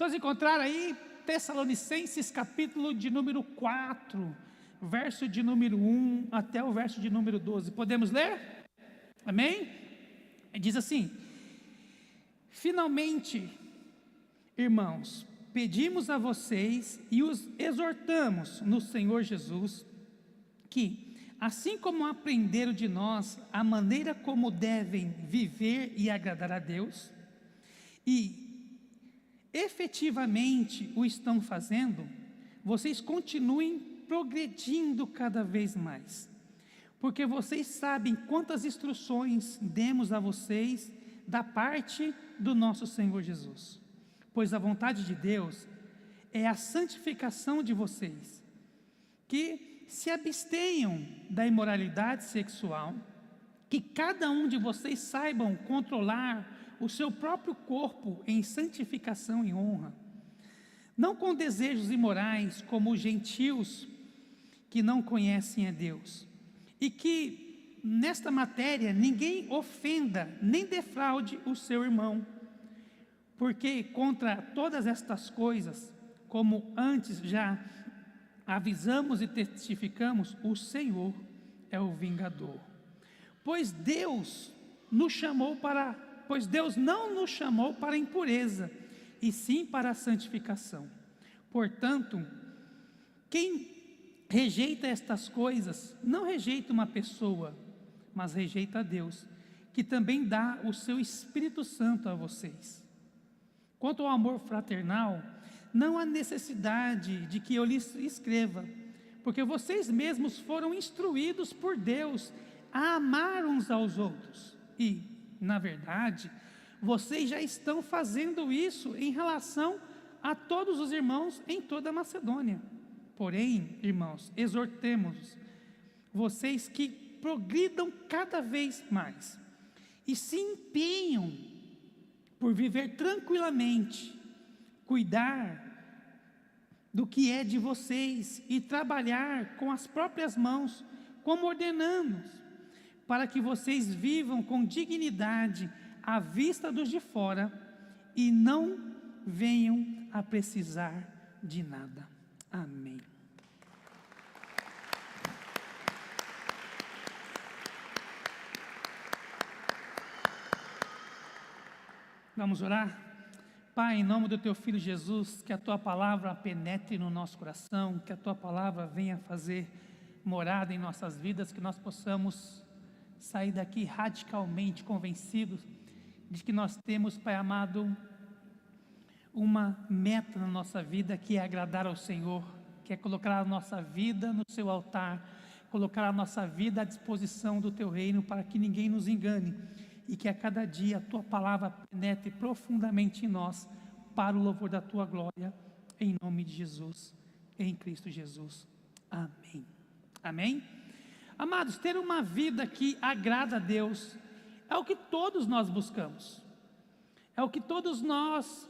Todos encontraram aí Tessalonicenses capítulo de número 4, verso de número 1 até o verso de número 12. Podemos ler? Amém? Diz assim: finalmente, irmãos, pedimos a vocês e os exortamos no Senhor Jesus que, assim como aprenderam de nós a maneira como devem viver e agradar a Deus, e efetivamente o estão fazendo, vocês continuem progredindo cada vez mais, porque vocês sabem quantas instruções demos a vocês da parte do nosso Senhor Jesus. Pois a vontade de Deus é a santificação de vocês, que se abstenham da imoralidade sexual, que cada um de vocês saibam controlar o seu próprio corpo em santificação e honra, não com desejos imorais como os gentios que não conhecem a Deus, e que nesta matéria ninguém ofenda nem defraude o seu irmão, porque contra todas estas coisas, como antes já avisamos e testificamos, o Senhor é o vingador. Pois Deus não nos chamou para a impureza, e sim para a santificação. Portanto, quem rejeita estas coisas, não rejeita uma pessoa, mas rejeita a Deus, que também dá o seu Espírito Santo a vocês. Quanto ao amor fraternal, não há necessidade de que eu lhes escreva, porque vocês mesmos foram instruídos por Deus a amar uns aos outros. E, na verdade, vocês já estão fazendo isso em relação a todos os irmãos em toda a Macedônia. Porém, irmãos, exortemos vocês que progridam cada vez mais e se empenham por viver tranquilamente, cuidar do que é de vocês e trabalhar com as próprias mãos, como ordenamos, para que vocês vivam com dignidade à vista dos de fora e não venham a precisar de nada. Amém. Vamos orar? Pai, em nome do Teu Filho Jesus, que a Tua palavra penetre no nosso coração, que a Tua palavra venha fazer morada em nossas vidas, que nós possamos sair daqui radicalmente convencidos de que nós temos, Pai amado, uma meta na nossa vida, que é agradar ao Senhor, que é colocar a nossa vida no Seu altar, colocar a nossa vida à disposição do Teu reino, para que ninguém nos engane, e que a cada dia a Tua palavra penetre profundamente em nós, para o louvor da Tua glória, em nome de Jesus, em Cristo Jesus. Amém. Amém? Amados, ter uma vida que agrada a Deus é o que todos nós buscamos, é o que todos nós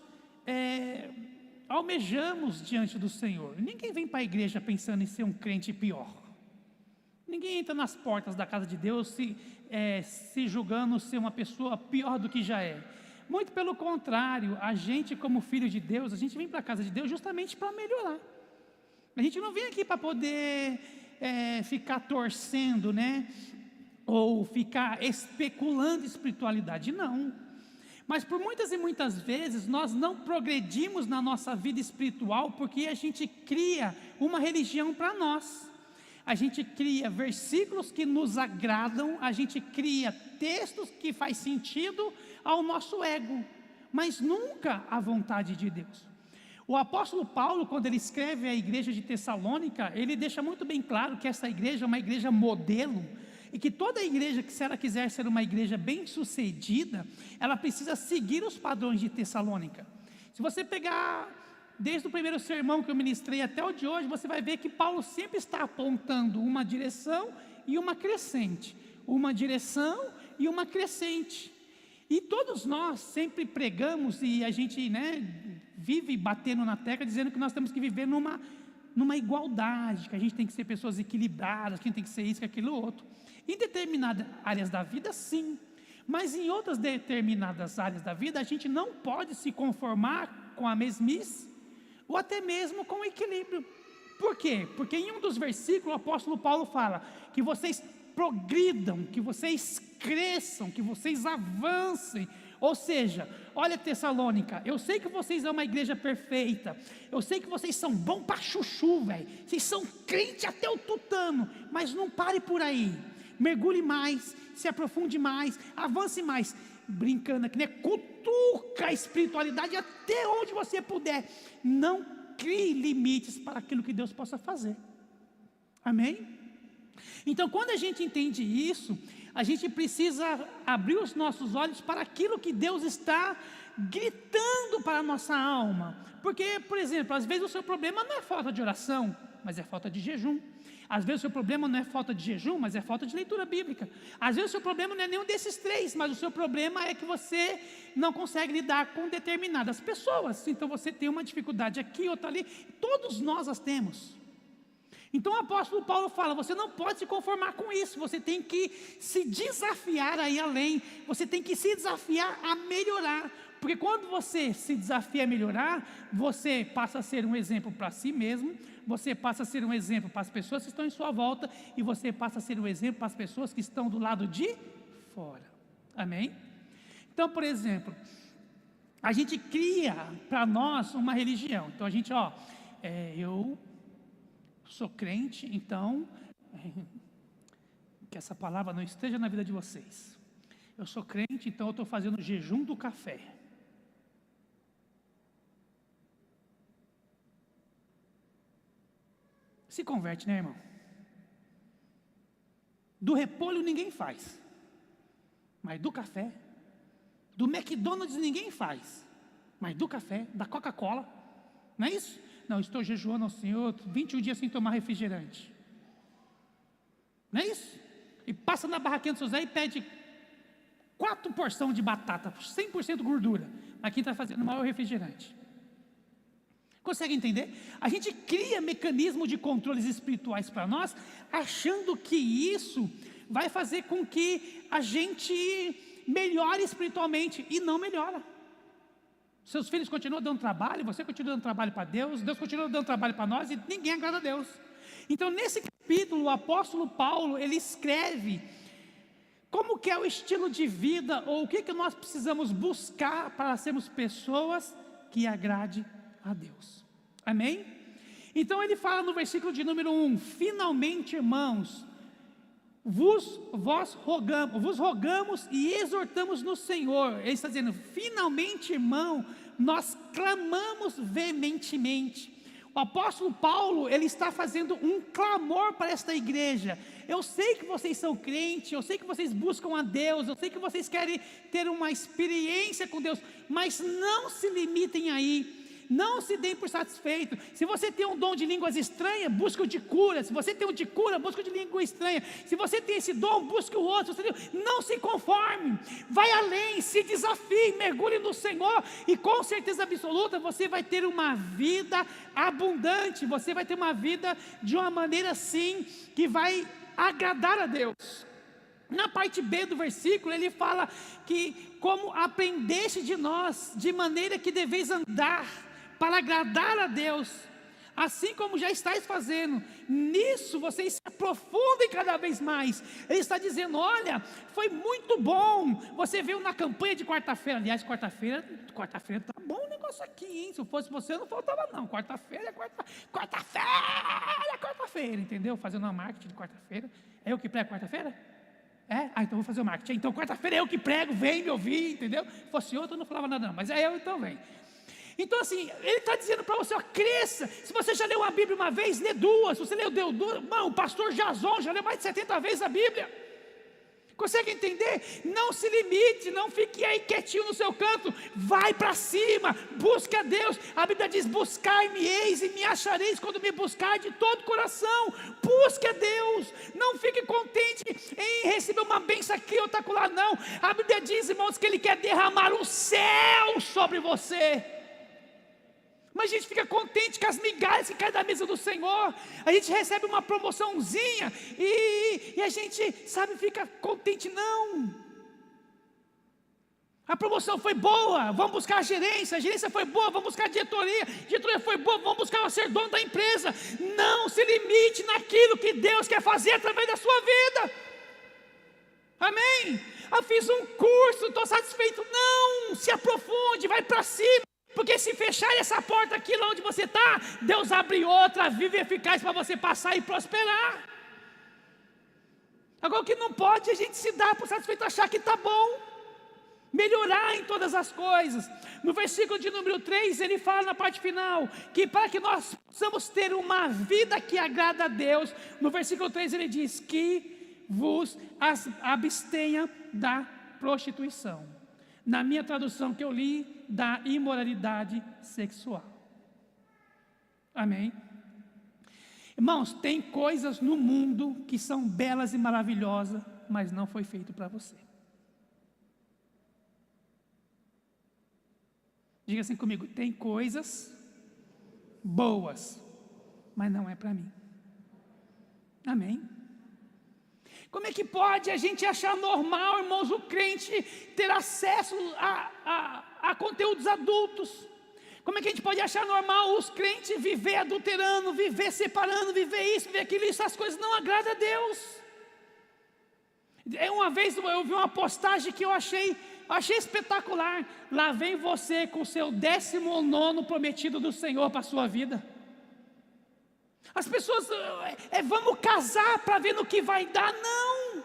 almejamos diante do Senhor. Ninguém vem para a igreja pensando em ser um crente pior. Ninguém entra nas portas da casa de Deus se julgando ser uma pessoa pior do que já é. Muito pelo contrário, a gente, como filho de Deus, a gente vem para a casa de Deus justamente para melhorar. A gente não vem aqui para poder ficar torcendo, né? Ou ficar especulando espiritualidade, não. Mas por muitas e muitas vezes nós não progredimos na nossa vida espiritual porque a gente cria uma religião para nós. A gente cria versículos que nos agradam, a gente cria textos que faz sentido ao nosso ego, mas nunca à vontade de Deus. O apóstolo Paulo, quando ele escreve à igreja de Tessalônica, ele deixa muito bem claro que essa igreja é uma igreja modelo, e que toda igreja, que se ela quiser ser uma igreja bem sucedida, ela precisa seguir os padrões de Tessalônica. Se você pegar desde o primeiro sermão que eu ministrei até o de hoje, você vai ver que Paulo sempre está apontando uma direção e uma crescente, uma direção e uma crescente. E todos nós sempre pregamos, e a gente, vive batendo na tecla, dizendo que nós temos que viver numa igualdade, que a gente tem que ser pessoas equilibradas, que a gente tem que ser isso, que aquilo outro. Em determinadas áreas da vida, sim, mas em outras determinadas áreas da vida, a gente não pode se conformar com a mesmice, ou até mesmo com o equilíbrio. Por quê? Porque em um dos versículos o apóstolo Paulo fala que vocês progridam, que vocês cresçam, que vocês avancem. Ou seja, olha Tessalônica, eu sei que vocês são uma igreja perfeita, eu sei que vocês são bons para chuchu, velho, vocês são crente até o tutano, mas não pare por aí, mergulhe mais, se aprofunde mais, avance mais, brincando aqui, né? Cutuca a espiritualidade até onde você puder, não crie limites para aquilo que Deus possa fazer, amém? Então quando a gente entende isso, a gente precisa abrir os nossos olhos para aquilo que Deus está gritando para a nossa alma. Porque, por exemplo, às vezes o seu problema não é falta de oração, mas é falta de jejum. Às vezes o seu problema não é falta de jejum, mas é falta de leitura bíblica. Às vezes o seu problema não é nenhum desses três, mas o seu problema é que você não consegue lidar com determinadas pessoas. Então você tem uma dificuldade aqui, outra ali. Todos nós as temos. Então o apóstolo Paulo fala, você não pode se conformar com isso, você tem que se desafiar a ir além, você tem que se desafiar a melhorar, porque quando você se desafia a melhorar, você passa a ser um exemplo para si mesmo, você passa a ser um exemplo para as pessoas que estão em sua volta, e você passa a ser um exemplo para as pessoas que estão do lado de fora, amém? Então, por exemplo, a gente cria para nós uma religião, então a gente, eu sou crente, então, que essa palavra não esteja na vida de vocês. Eu sou crente, então eu estou fazendo jejum do café. Se converte, né, irmão? Do repolho ninguém faz, mas do café, do McDonald's ninguém faz, mas do café, da Coca-Cola, não é isso? Não, estou jejuando ao Senhor 21 dias sem tomar refrigerante. Não é isso? E passa na barraquinha do seu Zé e pede 4 porções de batata, 100% gordura. Mas quem está fazendo o maior refrigerante. Consegue entender? A gente cria mecanismos de controles espirituais para nós, achando que isso vai fazer com que a gente melhore espiritualmente, e não melhora. Seus filhos continuam dando trabalho, você continua dando trabalho para Deus, Deus continua dando trabalho para nós, e ninguém agrada a Deus. Então nesse capítulo, o apóstolo Paulo, ele escreve como que é o estilo de vida, ou o que nós precisamos buscar para sermos pessoas que agrade a Deus, amém? Então ele fala no versículo de número 1, finalmente irmãos, vos rogamos e exortamos no Senhor. Ele está dizendo, finalmente irmão, nós clamamos veementemente. O apóstolo Paulo, ele está fazendo um clamor para esta igreja. Eu sei que vocês são crentes, eu sei que vocês buscam a Deus, eu sei que vocês querem ter uma experiência com Deus, mas não se limitem aí. Não se deem por satisfeito. Se você tem um dom de línguas estranhas, busque o de cura. Se você tem um de cura, busque o de língua estranha. Se você tem esse dom, busque o outro. Não se conforme, vai além, se desafie, mergulhe no Senhor, e com certeza absoluta você vai ter uma vida abundante. Você vai ter uma vida de uma maneira assim que vai agradar a Deus. Na parte B do versículo, ele fala que como aprendeste de nós, de maneira que deveis andar, para agradar a Deus, assim como já estáis fazendo, nisso vocês se aprofundem cada vez mais. Ele está dizendo, olha, foi muito bom, você veio na campanha de quarta-feira, aliás, quarta-feira tá bom o negócio aqui, hein? Se eu fosse você, não faltava não, quarta-feira, entendeu? Fazendo uma marketing de quarta-feira, é eu que prego quarta-feira? É? Então vou fazer o marketing, então quarta-feira é eu que prego, vem me ouvir, entendeu? Se fosse outro eu não falava nada não, mas é eu, então vem. Então assim, ele está dizendo para você, cresça. Se você já leu a Bíblia uma vez, lê duas. Se você leu duas, o pastor Jason já leu mais de 70 vezes a Bíblia. Consegue entender? Não se limite, não fique aí quietinho no seu canto, vai para cima, busque a Deus. A Bíblia diz, buscai-me-eis e me achareis quando me buscar de todo o coração. Busque a Deus, não fique contente em receber uma bênção aqui ou acolá, não. A Bíblia diz, irmãos, que Ele quer derramar o céu sobre você. Mas a gente fica contente com as migalhas que caem da mesa do Senhor. A gente recebe uma promoçãozinha e a gente, sabe, fica contente. Não. A promoção foi boa, vamos buscar a gerência foi boa, vamos buscar a diretoria foi boa, vamos buscar o ser dono da empresa. Não se limite naquilo que Deus quer fazer através da sua vida. Amém? Eu fiz um curso, estou satisfeito. Não, se aprofunde, vai para cima. Porque se fechar essa porta aqui onde você está, Deus abre outra, viva e eficaz para você passar e prosperar. Agora o que não pode é a gente se dar por satisfeito, achar que está bom, melhorar em todas as coisas. No versículo de número 3, ele fala na parte final, que para que nós possamos ter uma vida que agrada a Deus, no versículo 3 ele diz, que vos abstenha da prostituição. Na minha tradução que eu li, da imoralidade sexual. Amém? Irmãos, tem coisas no mundo que são belas e maravilhosas, mas não foi feito para você. Diga assim comigo, tem coisas boas, mas não é para mim. Amém? Como é que pode a gente achar normal, irmãos, o crente ter acesso a conteúdos adultos? Como é que a gente pode achar normal os crentes viver adulterando, viver separando, viver isso, viver aquilo? Essas coisas não agradam a Deus. Uma vez eu vi uma postagem que eu achei espetacular. Lá vem você com o seu 19º prometido do Senhor para a sua vida. As pessoas, vamos casar para ver no que vai dar, não.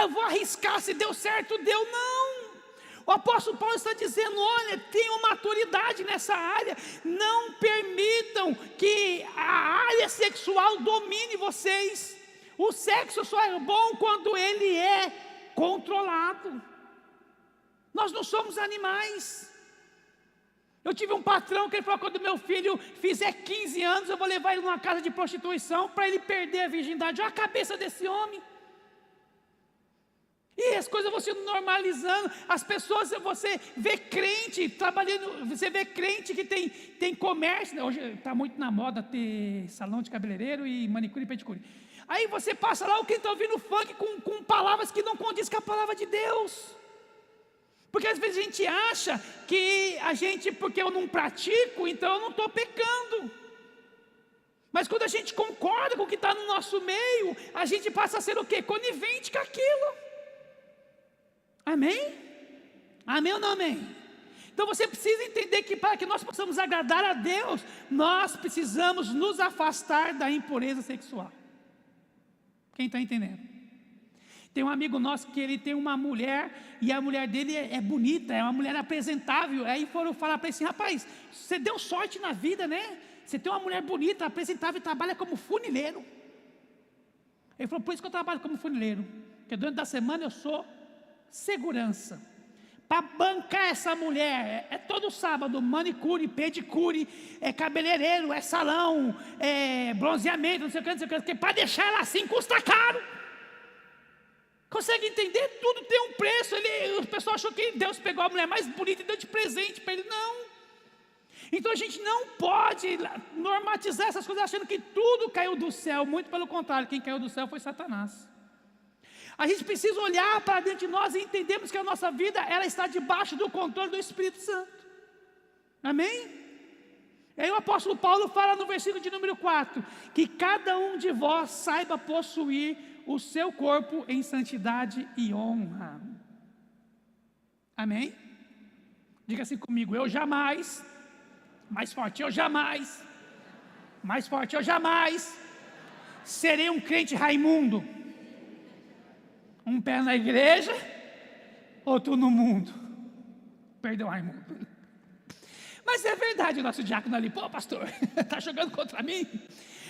Eu vou arriscar, se deu certo, deu, não. O apóstolo Paulo está dizendo, olha, tenham maturidade nessa área, não permitam que a área sexual domine vocês. O sexo só é bom quando ele é controlado. Nós não somos animais. Eu tive um patrão que ele falou, quando meu filho fizer 15 anos, eu vou levar ele numa casa de prostituição para ele perder a virgindade. Olha a cabeça desse homem. E as coisas vão se normalizando. As pessoas, você vê crente trabalhando, você vê crente que tem comércio. Hoje está muito na moda ter salão de cabeleireiro e manicure e pedicure. Aí você passa lá, o que está ouvindo funk com palavras que não condiz com a palavra de Deus. Porque às vezes a gente acha que porque eu não pratico, então eu não estou pecando. Mas quando a gente concorda com o que está no nosso meio, a gente passa a ser o quê? Conivente com aquilo. Amém? Amém ou não amém? Então você precisa entender que para que nós possamos agradar a Deus, nós precisamos nos afastar da impureza sexual. Quem está entendendo? Tem um amigo nosso que ele tem uma mulher, e a mulher dele é bonita, é uma mulher apresentável. Aí foram falar para ele assim, rapaz, você deu sorte na vida, né? Você tem uma mulher bonita, apresentável e trabalha como funileiro. Ele falou, por isso que eu trabalho como funileiro, porque durante a semana eu sou segurança. Para bancar essa mulher, é todo sábado, manicure, pedicure, é cabeleireiro, é salão, é bronzeamento, não sei o que, porque para deixar ela assim custa caro. Consegue entender? Tudo tem um preço. O pessoal achou que Deus pegou a mulher mais bonita e deu de presente para ele. Não. Então a gente não pode normatizar essas coisas achando que tudo caiu do céu. Muito pelo contrário, quem caiu do céu foi Satanás. A gente precisa olhar para dentro de nós e entendermos que a nossa vida ela está debaixo do controle do Espírito Santo. Amém? E aí o apóstolo Paulo fala no versículo de número 4, que cada um de vós saiba possuir o seu corpo em santidade e honra. Amém? Diga assim comigo, eu jamais, mais forte, eu jamais, mais forte, eu jamais serei um crente Raimundo. Um pé na igreja, outro no mundo. Perdão, Raimundo. Mas é verdade, o nosso diácono ali, pô pastor, está jogando contra mim.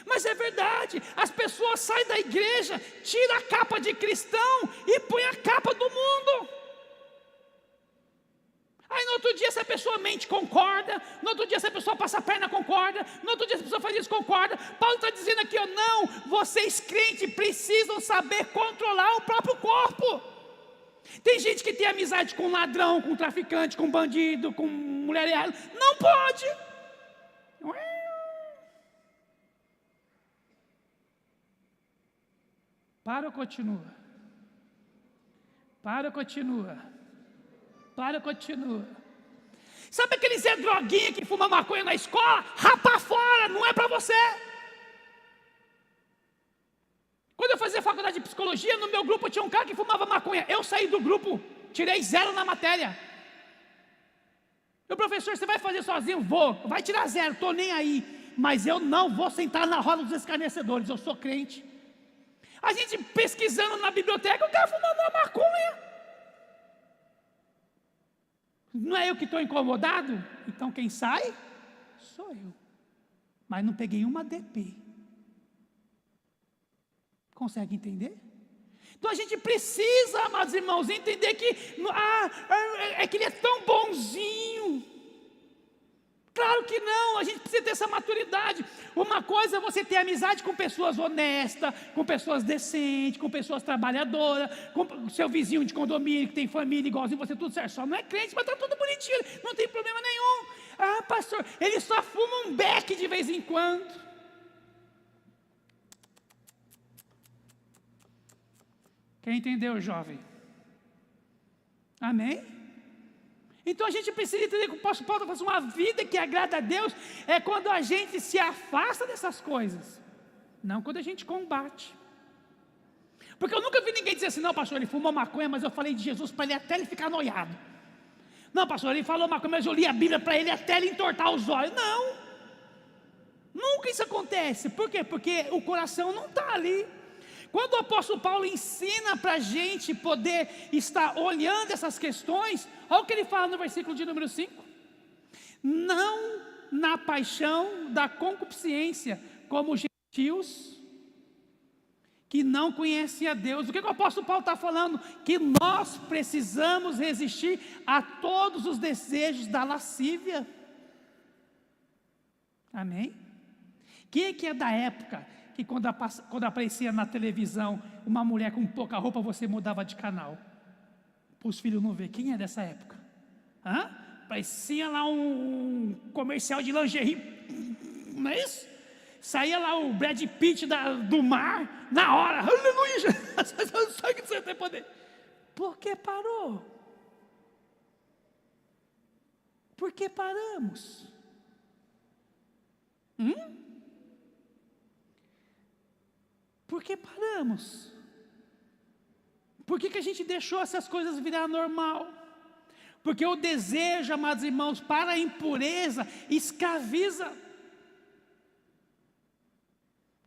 Mas é verdade, as pessoas saem da igreja, tiram a capa de cristão e põem a capa do mundo. Aí no outro dia essa pessoa mente, concorda. No outro dia essa pessoa passa a perna, concorda. No outro dia essa pessoa faz isso, concorda. Paulo está dizendo aqui, não, vocês crentes precisam saber controlar o próprio corpo. Tem gente que tem amizade com ladrão, com traficante, com bandido, com mulher errada. Não pode. Para ou continua? Para ou continua? história continua. Sabe aquele Zé Droguinha que fuma maconha na escola? Rapa fora, não é para você. Quando eu fazia faculdade de psicologia, no meu grupo tinha um cara que fumava maconha. Eu saí do grupo, tirei 0 na matéria. Meu professor, você vai fazer sozinho? Vou. Vai tirar 0, estou nem aí. Mas eu não vou sentar na roda dos escarnecedores, eu sou crente. A gente pesquisando na biblioteca, o cara fumando uma maconha. Não é eu que estou incomodado? Então quem sai? Sou eu. Mas não peguei uma DP. Consegue entender? Então a gente precisa, amados irmãos, entender que é que ele é tão bonzinho. Claro que não, a gente precisa ter essa maturidade. Uma coisa é você ter amizade com pessoas honestas, com pessoas decentes, com pessoas trabalhadoras, com seu vizinho de condomínio que tem família igualzinho você, tudo certo. Só não é crente, mas está tudo bonitinho, não tem problema nenhum. Ah, pastor, ele só fuma um beck de vez em quando. Quem entendeu, jovem? Amém? Então a gente precisa entender que o apóstolo Paulo faz uma vida que agrada a Deus, é quando a gente se afasta dessas coisas, não quando a gente combate. Porque eu nunca vi ninguém dizer assim, não pastor, ele fumou maconha, mas eu falei de Jesus para ele até ele ficar noiado. Não pastor, ele falou maconha, mas eu li a Bíblia para ele até ele entortar os olhos. Não, nunca isso acontece. Por quê? Porque o coração não está ali. Quando o apóstolo Paulo ensina para a gente poder estar olhando essas questões, olha o que ele fala no versículo de número 5. Não na paixão da concupiscência, como os gentios que não conhecem a Deus. O que o apóstolo Paulo está falando? Que nós precisamos resistir a todos os desejos da lascívia. Amém? Quem é que é da época que quando aparecia na televisão uma mulher com pouca roupa, você mudava de canal para os filhos não ver? Quem é dessa época? Parecia lá um comercial de lingerie, não é isso? Saía lá o Brad Pitt do mar, na hora, aleluia, só que você tem poder. Por que parou? Por que paramos? Por que paramos? Por que a gente deixou essas coisas virar normal? Porque o desejo, amados irmãos, para a impureza, escraviza.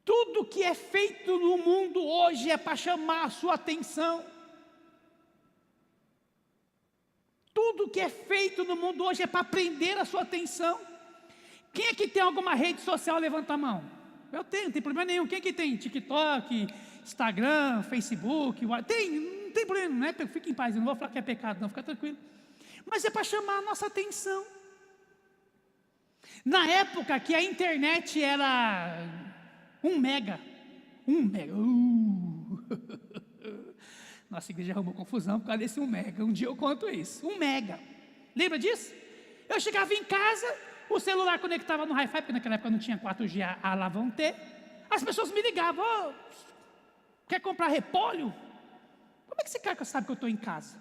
Tudo que é feito no mundo hoje é para chamar a sua atenção. Tudo que é feito no mundo hoje é para prender a sua atenção. Quem é que tem alguma rede social? Levanta a mão. Eu tenho, não tem problema nenhum. Quem é que tem? TikTok, Instagram, Facebook, não tem problema, não é? Fique em paz, eu não vou falar que é pecado, não, fica tranquilo. Mas é para chamar a nossa atenção. Na época que a internet era 1 mega. Nossa igreja arrumou confusão por causa desse 1 mega. Um dia eu conto isso. 1 mega. Lembra disso? Eu chegava em casa, o celular conectava no Hi-Fi, porque naquela época não tinha 4G, a lá vão ter. As pessoas me ligavam, quer comprar repolho? Como é que esse cara sabe que eu estou em casa?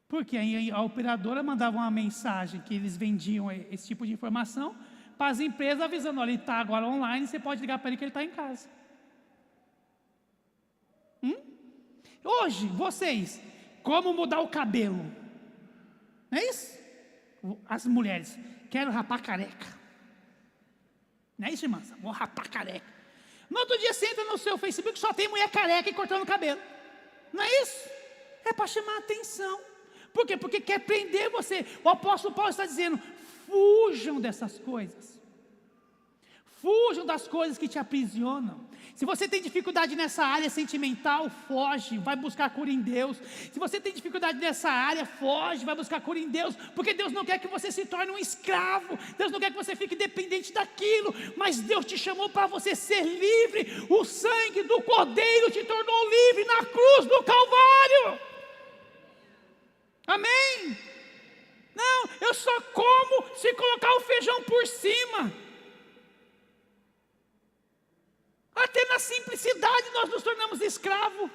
Porque aí a operadora mandava uma mensagem que eles vendiam esse tipo de informação para as empresas avisando, olha, ele está agora online, você pode ligar para ele que ele está em casa. Hoje, vocês, como mudar o cabelo? Não é isso? As mulheres, quero rapar careca. Não é isso, irmãs? Vou rapar careca. No outro dia você entra no seu Facebook, só tem mulher careca e cortando o cabelo. Não é isso? É para chamar a atenção. Por quê? Porque quer prender você. O apóstolo Paulo está dizendo, fujam dessas coisas. Fujam das coisas que te aprisionam. Se você tem dificuldade nessa área sentimental, foge, vai buscar cura em Deus. Se você tem dificuldade nessa área, foge, vai buscar cura em Deus. Porque Deus não quer que você se torne um escravo. Deus não quer que você fique dependente daquilo. Mas Deus te chamou para você ser livre. O sangue do Cordeiro te tornou livre na cruz do Calvário. Amém? Não, eu só como se colocar o feijão por cima. Até na simplicidade nós nos tornamos escravos.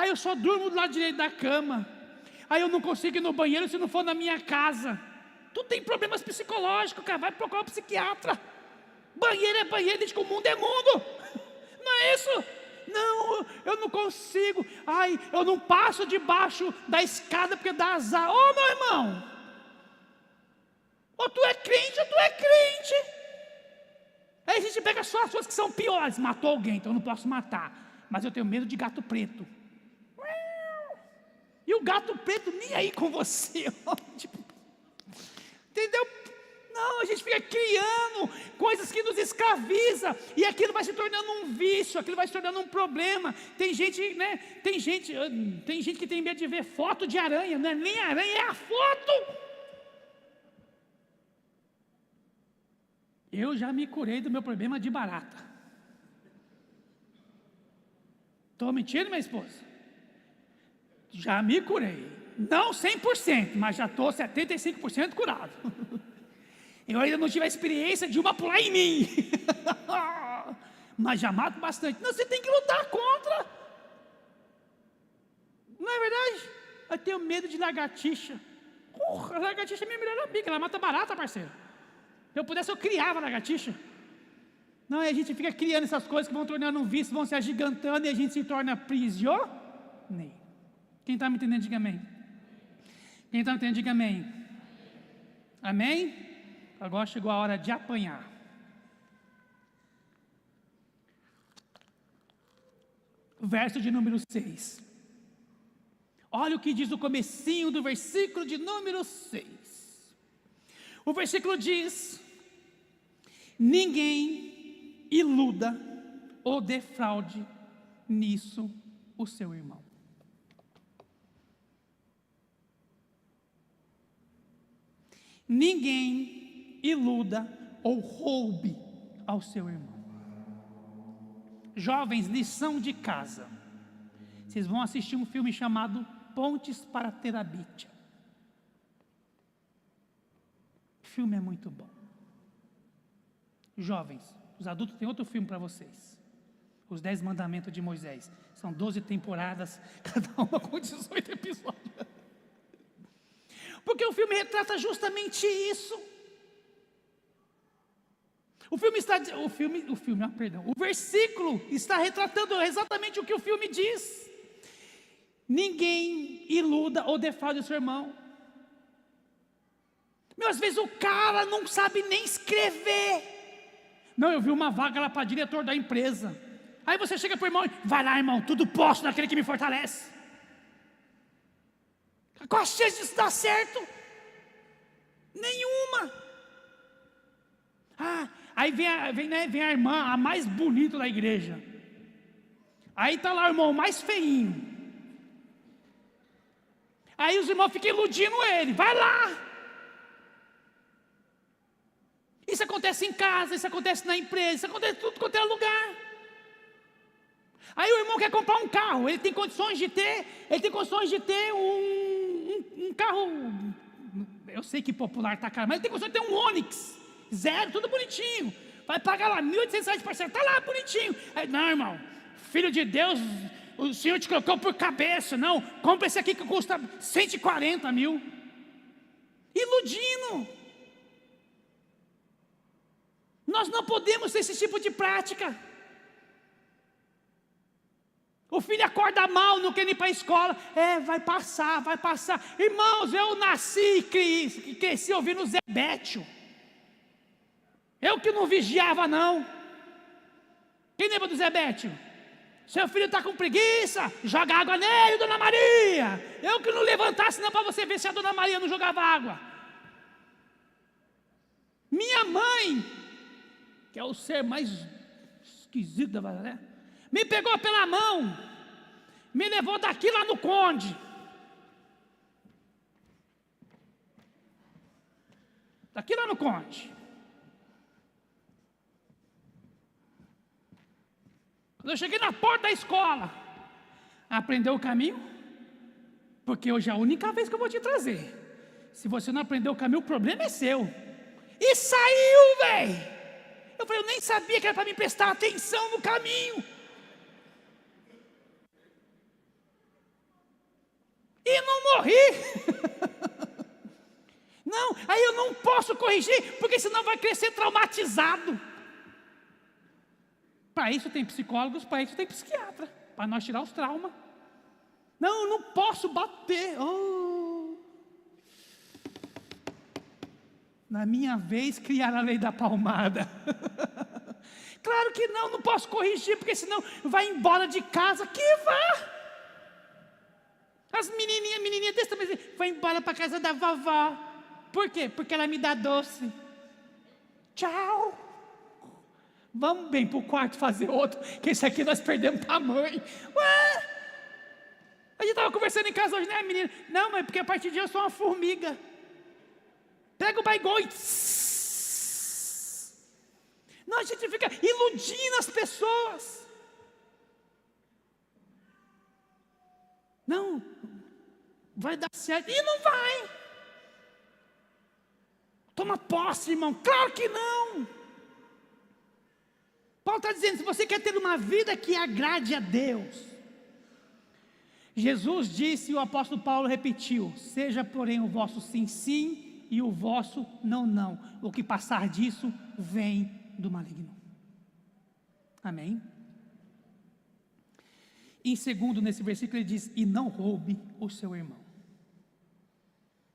Eu só durmo do lado direito da cama. Aí eu não consigo ir no banheiro se não for na minha casa. Tu tem problemas psicológicos, cara, vai procurar um psiquiatra. Banheiro é banheiro, desde que o mundo é mundo. Não é isso? Não, eu não consigo. Ai, eu não passo debaixo da escada porque dá azar. Ô, meu irmão, ou tu é crente ou tu é crente. Aí a gente pega só as coisas que são piores. Matou alguém, então eu não posso matar, mas eu tenho medo de gato preto. E o gato preto nem aí com você. Tipo, entendeu? Não, a gente fica criando coisas que nos escravizam, e aquilo vai se tornando um vício, aquilo vai se tornando um problema. Tem gente, né? Tem gente que tem medo de ver foto de aranha. Não é nem aranha, é a foto. Eu já me curei do meu problema de barata. Estou mentindo, minha esposa? Já me curei. Não 100%, mas já estou 75% curado. Eu ainda não tive a experiência de uma pular em mim. Mas já mato bastante. Não, você tem que lutar contra. Não é verdade? Eu tenho medo de lagartixa. A lagartixa é minha melhor amiga, ela mata barata, parceiro. Se eu pudesse, eu criava lagartixa. Não, e a gente fica criando essas coisas que vão tornando um vício, vão se agigantando e a gente se torna prisioneiro. Quem está me entendendo, diga amém. Quem está me entendendo, diga amém. Amém? Agora chegou a hora de apanhar. Verso de número 6. Olha o que diz o comecinho do versículo de número 6. O versículo diz: ninguém iluda ou defraude nisso o seu irmão. Ninguém iluda ou roube ao seu irmão. Jovens, lição de casa. Vocês vão assistir um filme chamado Pontes para Terabithia. O filme é muito bom. Jovens, os adultos têm outro filme para vocês. Os 10 Mandamentos de Moisés. São 12 temporadas, cada uma com 18 episódios. Porque o filme retrata justamente isso. O versículo está retratando exatamente o que o filme diz. Ninguém iluda ou defraude o seu irmão. Meu, às vezes o cara não sabe nem escrever. Não, eu vi uma vaga lá para diretor da empresa. Aí você chega para o irmão e vai lá, irmão, tudo posso naquele que me fortalece. Qual a chance disso dar certo? Nenhuma. Aí vem a irmã, a mais bonita da igreja. Aí está lá o irmão mais feinho. Aí os irmãos ficam iludindo ele. Vai lá. Isso acontece em casa, isso acontece na empresa, isso acontece em tudo quanto é lugar. Aí o irmão quer comprar um carro, ele tem condições de ter um carro, eu sei que popular está caro, mas ele tem condições de ter um Onix, zero, tudo bonitinho. Vai pagar lá R$1.800 de parcela, está lá bonitinho. Aí, não, irmão, filho de Deus, o Senhor te colocou por cabeça, não, compra esse aqui que custa 140 mil. Iludindo. Nós não podemos ter esse tipo de prática. O filho acorda mal, não quer ir para a escola. Vai passar. Irmãos, eu nasci e cresci ouvindo Zé Bétio. Eu que não vigiava não. Quem lembra do Zé Bétio? Seu filho está com preguiça, joga água nele, Dona Maria. Eu que não levantasse não para você ver se a Dona Maria não jogava água. Minha mãe, que é o ser mais esquisito da vida, me pegou pela mão, me levou daqui lá no Conde. Daqui lá no Conde. Quando eu cheguei na porta da escola, aprendeu o caminho? Porque hoje é a única vez que eu vou te trazer. Se você não aprendeu o caminho, o problema é seu. E saiu, velho. Eu falei, eu nem sabia que era para me prestar atenção no caminho. e não morri. Não, aí eu não posso corrigir, porque senão vai crescer traumatizado. Para isso tem psicólogos, para isso tem psiquiatra, para nós tirar os traumas. Não, eu não posso bater. Na minha vez, criar a lei da palmada. Claro que não, não posso corrigir, porque senão vai embora de casa. Que vá! As menininhas desse tamanho, vai embora para casa da vovó. Por quê? Porque ela me dá doce. Tchau. Vamos bem para o quarto fazer outro, que esse aqui nós perdemos para a mãe. Ué? A gente estava conversando em casa hoje, né, menina? Não, mas porque a partir de hoje eu sou uma formiga. Pega o baigão e... Não, a gente fica iludindo as pessoas. Não, vai dar certo. E não vai. Toma posse, irmão. Claro que não. Paulo está dizendo, se você quer ter uma vida que agrade a Deus, Jesus disse e o apóstolo Paulo repetiu: seja porém o vosso sim, sim, e o vosso não, não. O que passar disso vem do maligno. Amém? Em segundo, nesse versículo ele diz: e não roube o seu irmão.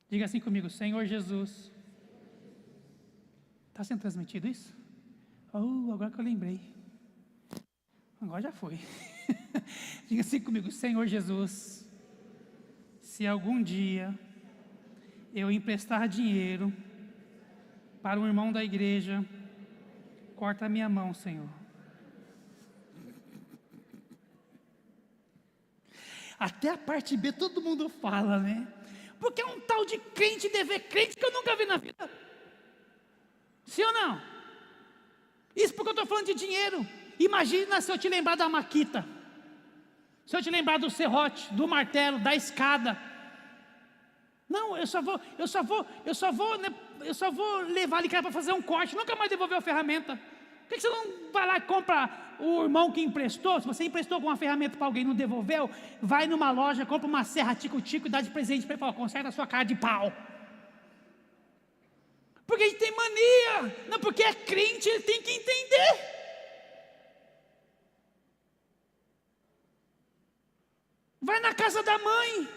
Diga assim comigo: Senhor Jesus. Está sendo transmitido isso? Agora que eu lembrei. Agora já foi. Diga assim comigo: Senhor Jesus, se algum dia eu emprestar dinheiro para um irmão da igreja, corta a minha mão, Senhor. Até a parte B todo mundo fala, né? Porque é um tal de crente dever crente que eu nunca vi na vida. Sim ou não? Isso porque eu estou falando de dinheiro. Imagina se eu te lembrar da maquita, se eu te lembrar do serrote, do martelo, da escada. Não, eu só vou levar ele para fazer um corte, nunca mais devolver a ferramenta. Por que você não vai lá e compra o irmão que emprestou? Se você emprestou alguma ferramenta para alguém e não devolveu, vai numa loja, compra uma serra tico-tico e dá de presente para ele e fala: conserta a sua cara de pau. Porque a gente tem mania. Não, porque é crente, ele tem que entender. Vai na casa da mãe.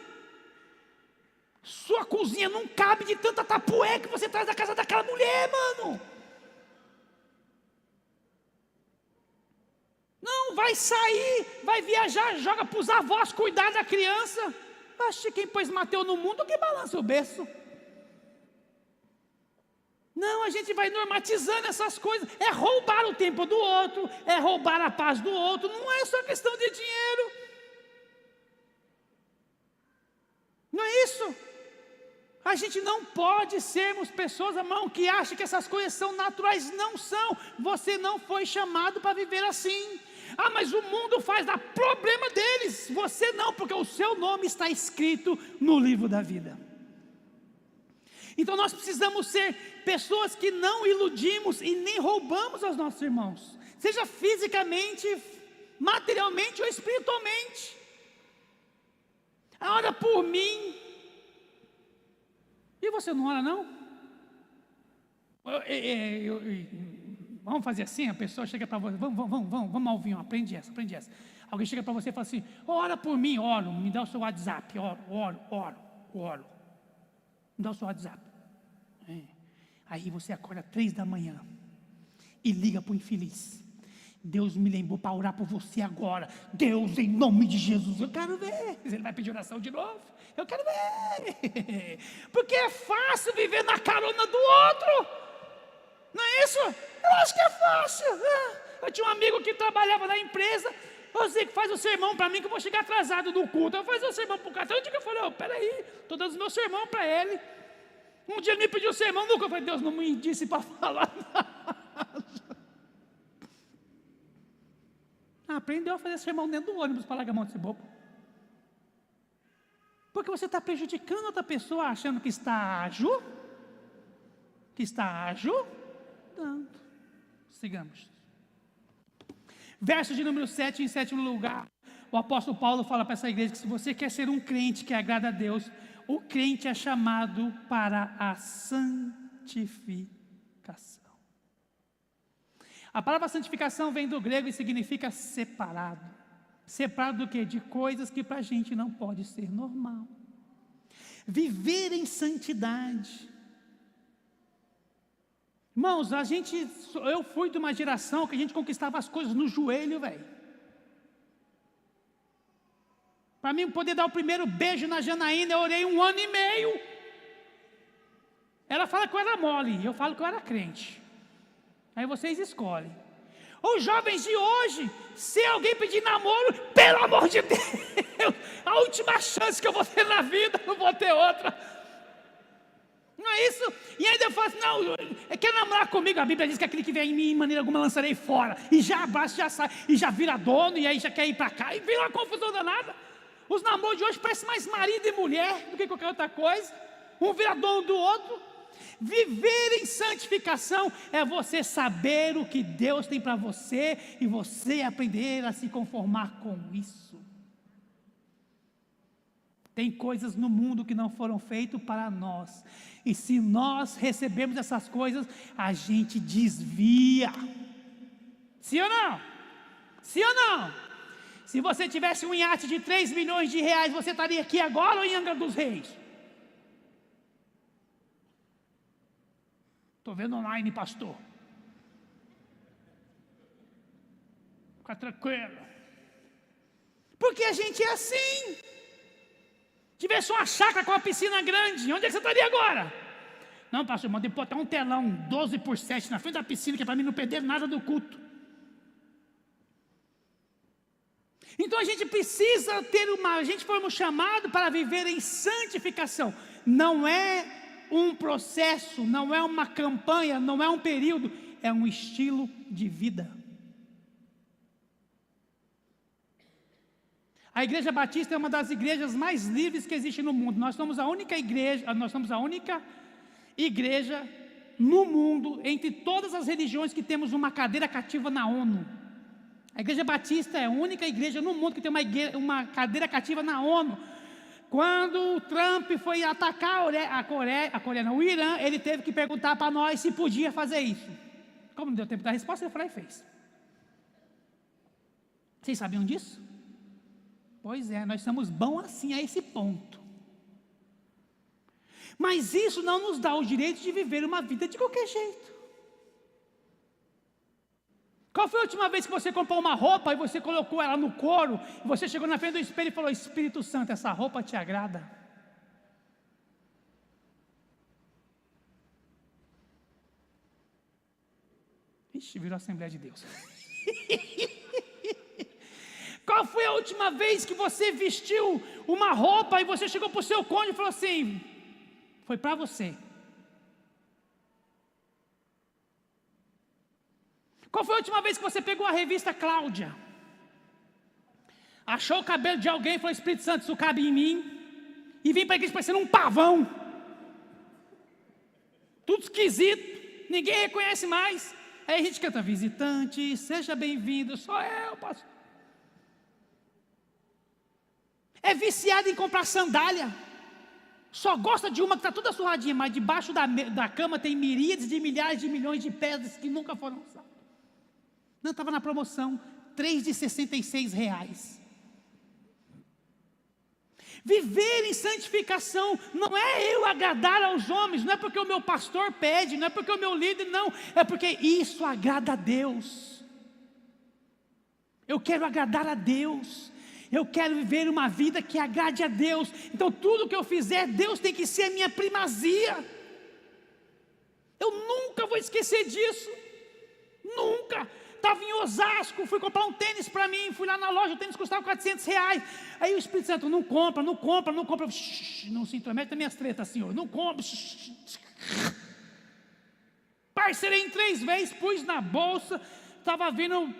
Sua cozinha não cabe de tanta tapué que você traz da casa daquela mulher, mano. Não, vai sair, vai viajar, joga para os avós cuidar da criança. Acho que quem pôs Mateus no mundo que balança o berço. Não, a gente vai normatizando essas coisas. É roubar o tempo do outro, é roubar a paz do outro. Não é só questão de dinheiro. Não é isso. A gente não pode sermos pessoas, irmão, que acham que essas coisas são naturais. Não são. Você não foi chamado para viver assim. Ah, mas o mundo faz, dá problema deles. Você não, porque o seu nome está escrito no livro da vida. Então nós precisamos ser pessoas que não iludimos e nem roubamos aos nossos irmãos, seja fisicamente, materialmente ou espiritualmente. Ora por mim. E você não ora não? Vamos fazer assim, a pessoa chega para você, vamos ao vinho, aprende essa. Alguém chega para você e fala assim: ora por mim, oro, me dá o seu WhatsApp, oro. Me dá o seu WhatsApp. Aí você acorda 3 da manhã e liga para o infeliz: Deus me lembrou para orar por você agora. Deus, em nome de Jesus, eu quero ver. Ele vai pedir oração de novo. Eu quero ver. Porque é fácil viver na carona do outro. Não é isso? Eu acho que é fácil. Eu tinha um amigo que trabalhava na empresa. Você que faz o sermão para mim, que eu vou chegar atrasado do culto. Eu vou fazer o sermão para o cara. Então, um dia que eu falei: peraí, estou dando o meu sermão para ele. Um dia ele me pediu sermão, nunca. Eu falei: Deus não me disse para falar nada. Aprendeu a fazer sermão dentro do ônibus para largar a mão desse bobo. Porque você está prejudicando outra pessoa achando que está ágil. Não. Sigamos. Verso de número 7, em sétimo lugar. O apóstolo Paulo fala para essa igreja que se você quer ser um crente que agrada a Deus, o crente é chamado para a santificação. A palavra santificação vem do grego e significa separado. Separado do quê? De coisas que para a gente não pode ser normal. Viver em santidade. Irmãos, eu fui de uma geração que a gente conquistava as coisas no joelho, velho. Para mim poder dar o primeiro beijo na Janaína, eu orei 1 ano e meio. Ela fala que eu era mole, e eu falo que eu era crente. Aí vocês escolhem. Os jovens de hoje, se alguém pedir namoro, pelo amor de Deus, a última chance que eu vou ter na vida, não vou ter outra. Não é isso? E ainda eu falo assim, não, quer namorar comigo? A Bíblia diz que aquele que vem em mim, de maneira alguma, lançarei fora. E já abraça, já sai, e já vira dono, e aí já quer ir para cá, e vira uma confusão danada. Os namoros de hoje parecem mais marido e mulher do que qualquer outra coisa. Um vira dono do outro. Viver em santificação é você saber o que Deus tem para você e você aprender a se conformar com isso. Tem coisas no mundo que não foram feitas para nós, e se nós recebemos essas coisas, a gente desvia. Sim ou não? Sim ou não? Se você tivesse um iate de 3 milhões de reais, você estaria aqui agora ou em Angra dos Reis? Estou vendo online, pastor. Fica tranquilo. Porque a gente é assim. Tivesse uma chácara com uma piscina grande, onde é que você estaria agora? Não, pastor, mandei botar um telão 12x7 na frente da piscina, que é para mim não perder nada do culto. Então a gente precisa a gente foi chamado para viver em santificação. Não é um processo, não é uma campanha, não é um período, é um estilo de vida. A Igreja Batista é uma das igrejas mais livres que existe no mundo. Nós somos a única igreja no mundo, entre todas as religiões, que temos uma cadeira cativa na ONU. A Igreja Batista é a única igreja no mundo que tem uma cadeira cativa na ONU. Quando o Trump foi atacar o Irã, ele teve que perguntar para nós se podia fazer isso. Como não deu tempo da resposta, ele falou e fez. Vocês sabiam disso? Pois é, nós somos bons assim a esse ponto. Mas isso não nos dá o direito de viver uma vida de qualquer jeito. Qual foi a última vez que você comprou uma roupa e você colocou ela no couro, e você chegou na frente do espelho e falou: Espírito Santo, essa roupa te agrada? Ixi, virou Assembleia de Deus. Qual foi a última vez que você vestiu uma roupa e você chegou para o seu cônjuge e falou assim: foi para você? Qual foi a última vez que você pegou a revista Cláudia, achou o cabelo de alguém e falou: Espírito Santo, isso cabe em mim, e vem para a igreja parecendo um pavão, tudo esquisito, ninguém reconhece mais. Aí a gente canta: visitante, seja bem-vindo, sou eu, pastor. É viciado em comprar sandália, só gosta de uma que está toda surradinha, mas debaixo da cama tem miríades de milhares de milhões de pedras que nunca foram usadas. Não, estava na promoção, 3 de R$66. Viver em santificação não é eu agradar aos homens, não é porque o meu pastor pede, não é porque o meu líder, não, é porque isso agrada a Deus. Eu quero agradar a Deus, eu quero viver uma vida que agrade a Deus. Então tudo que eu fizer, Deus tem que ser a minha primazia. Eu nunca vou esquecer disso, nunca. Estava em Osasco, fui comprar um tênis para mim, fui lá na loja, o tênis custava R$400. Aí o Espírito Santo: não compra. Não se intromete nas minhas tretas, Senhor, não compra. Parcelei em 3 vezes, pus na bolsa, estava vindo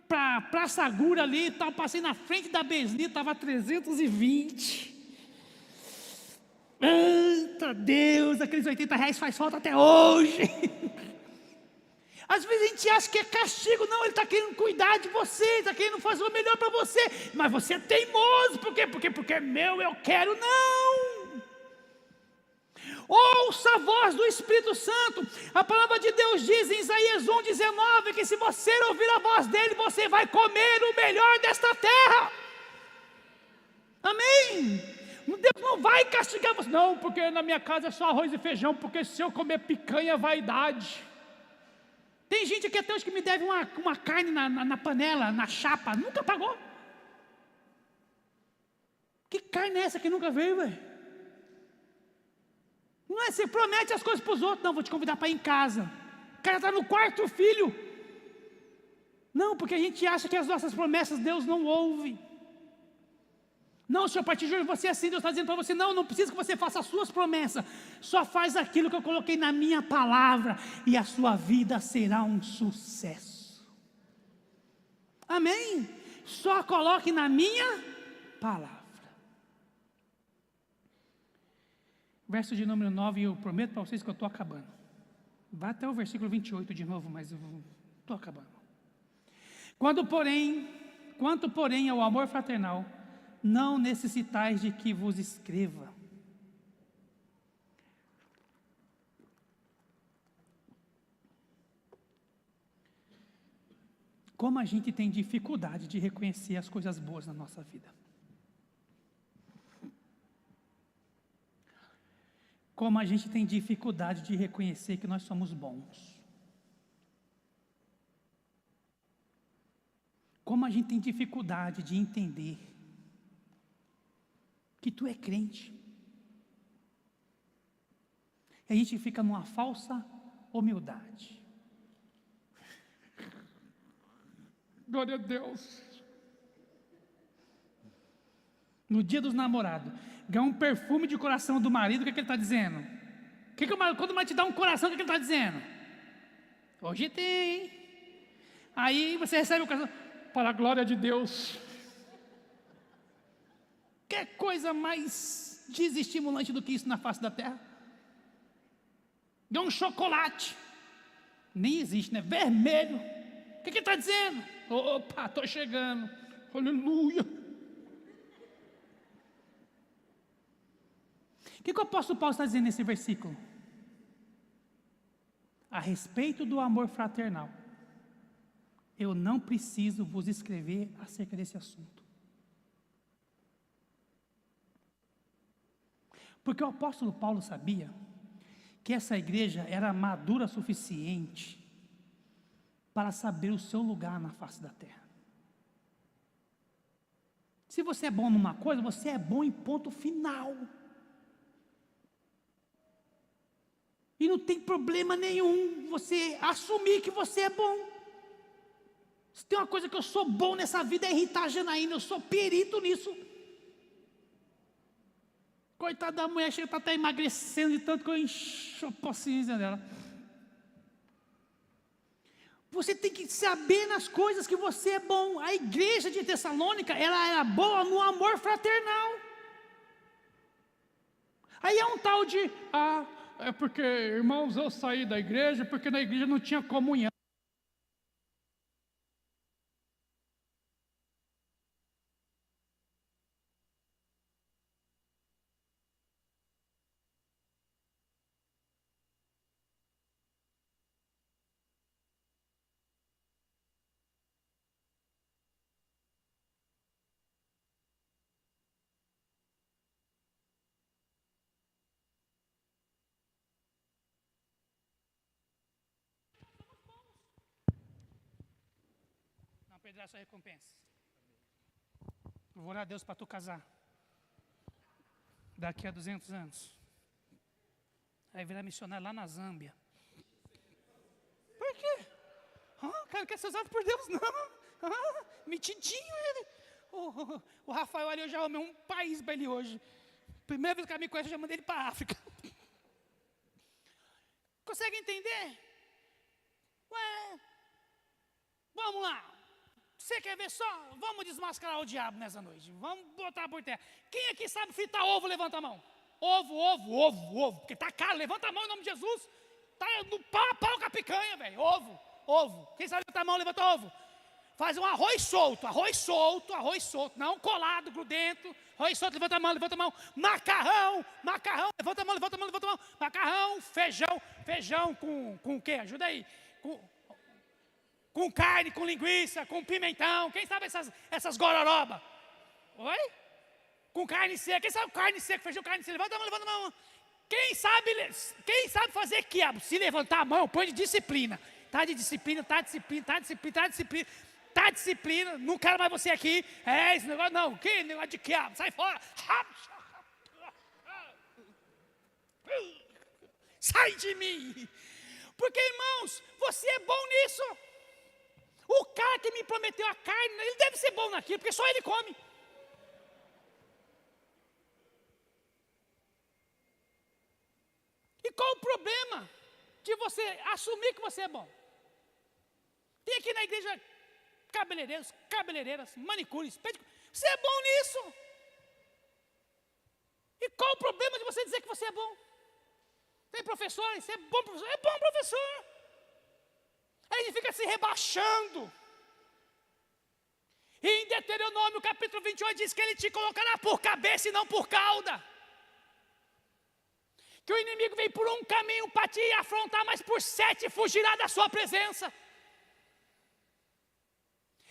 para Praça Agura ali, passei na frente da Besni, estava 320. Eita Deus, aqueles R$80 faz falta até hoje. Às vezes a gente acha que é castigo. Não, Ele está querendo cuidar de você, está querendo fazer o melhor para você. Mas você é teimoso. Por quê? Porque é meu, eu quero. Não. Ouça a voz do Espírito Santo. A palavra de Deus diz em Isaías 1:19 que se você ouvir a voz dele, você vai comer o melhor desta terra. Amém? Deus não vai castigar você. Não, porque na minha casa é só arroz e feijão. Porque se eu comer picanha é vaidade. Tem gente aqui até hoje que me deve uma carne na panela, na chapa. Nunca pagou. Que carne é essa que nunca veio, velho? Não é, você promete as coisas para os outros. Não, vou te convidar para ir em casa. O cara está no quarto filho. Não, porque a gente acha que as nossas promessas Deus não ouve. Não, Senhor, a partir de hoje você é assim. Deus está dizendo para você, não precisa que você faça as suas promessas. Só faz aquilo que eu coloquei na minha palavra. E a sua vida será um sucesso. Amém? Só coloque na minha palavra. Verso de número 9, eu prometo para vocês que eu estou acabando. Vai até o versículo 28 de novo, mas eu estou acabando. Quanto porém ao amor fraternal, não necessitais de que vos escreva. Como a gente tem dificuldade de reconhecer as coisas boas na nossa vida. Como a gente tem dificuldade de reconhecer que nós somos bons. Como a gente tem dificuldade de entender que tu é crente. E a gente fica numa falsa humildade. Glória a Deus. No dia dos namorados, ganha um perfume de coração do marido, o que ele está dizendo? Quando o marido te dá um coração, o que ele está dizendo? Hoje tem. Aí você recebe o coração, para a glória de Deus. Que coisa mais desestimulante do que isso na face da terra? Ganha um chocolate. Nem existe, né? Vermelho. O que ele está dizendo? Opa, estou chegando. Aleluia. O que o apóstolo Paulo está dizendo nesse versículo? A respeito do amor fraternal, eu não preciso vos escrever acerca desse assunto. Porque o apóstolo Paulo sabia que essa igreja era madura o suficiente para saber o seu lugar na face da terra. Se você é bom numa coisa, você é bom em ponto final. E não tem problema nenhum você assumir que você é bom. Se tem uma coisa que eu sou bom nessa vida é irritar a Janaína, eu sou perito nisso. Coitada da mulher, chega está até emagrecendo de tanto que eu encho a paciência dela. Você tem que saber nas coisas que você é bom. A igreja de Tessalônica, ela era boa no amor fraternal. Aí é um tal de, é porque, irmãos, eu saí da igreja porque na igreja não tinha comunhão. Não perderá sua recompensa. Eu vou orar a Deus para tu casar. Daqui a 200 anos. Aí virar missionário lá na Zâmbia. Por quê? Cara, não quer ser usado por Deus, não. Metidinho ele. O Rafael ali, eu já arrumei um país para ele hoje. Primeira vez que ele me conhece, eu já mandei ele para a África. Consegue entender? Ué, vamos lá. Você quer ver só? Vamos desmascarar o diabo nessa noite. Vamos botar por terra. Quem aqui sabe fritar ovo, levanta a mão. Ovo. Porque tá caro, levanta a mão em nome de Jesus. Tá no pau a pau com a picanha, velho. Ovo. ovo. Quem sabe levantar a mão, levanta ovo. Faz um arroz solto, não colado, grudento. Arroz solto, levanta a mão. Macarrão, levanta a mão. Macarrão, feijão com o quê? Ajuda aí. Com carne, com linguiça, com pimentão. Quem sabe essas gororoba? Oi? Com carne seca. Quem sabe carne seca, feijão, carne seca? Levanta a mão. Quem sabe fazer quiabo? Se levantar a mão, põe de disciplina. Tá de disciplina. Tá disciplina, não quero mais você aqui. Esse negócio não, que negócio de quiabo, sai fora. Sai de mim. Porque, irmãos, você é bom nisso. O cara que me prometeu a carne, ele deve ser bom naquilo, porque só ele come. E qual o problema de você assumir que você é bom? Tem aqui na igreja cabeleireiras, manicures, pedicures. Você é bom nisso. E qual o problema de você dizer que você é bom? Tem professores, você é bom professor, é bom professor. Aí ele fica se rebaixando. E em Deuteronômio capítulo 28 diz que ele te colocará por cabeça e não por cauda. Que o inimigo vem por um caminho para te afrontar, mas por 7 fugirá da sua presença.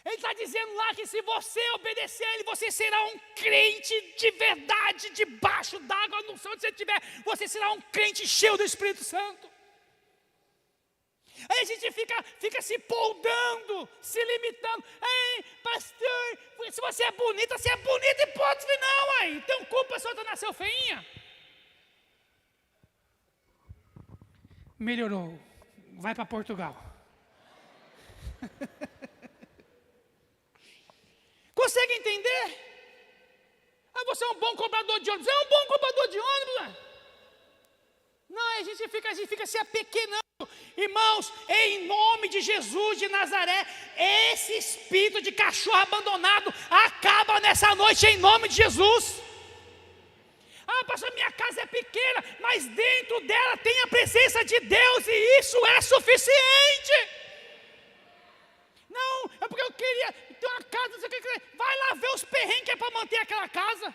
Ele está dizendo lá que se você obedecer a Ele, você será um crente de verdade, debaixo d'água, não sei onde você estiver, você será um crente cheio do Espírito Santo. Aí a gente fica se poldando, se limitando. Ei, pastor, se você é bonita e ponto final, aí. Tem culpa se outra nasceu feinha. Melhorou, vai para Portugal. Consegue entender? Você é um bom cobrador de ônibus. É um bom cobrador de ônibus, né? Não, a gente fica se apequenando. Irmãos, em nome de Jesus de Nazaré, esse espírito de cachorro abandonado acaba nessa noite em nome de Jesus. Pastor, minha casa é pequena, mas dentro dela tem a presença de Deus e isso é suficiente. Não, é porque eu queria ter uma casa, não sei o que. Vai lá ver os perrengues que é para manter aquela casa.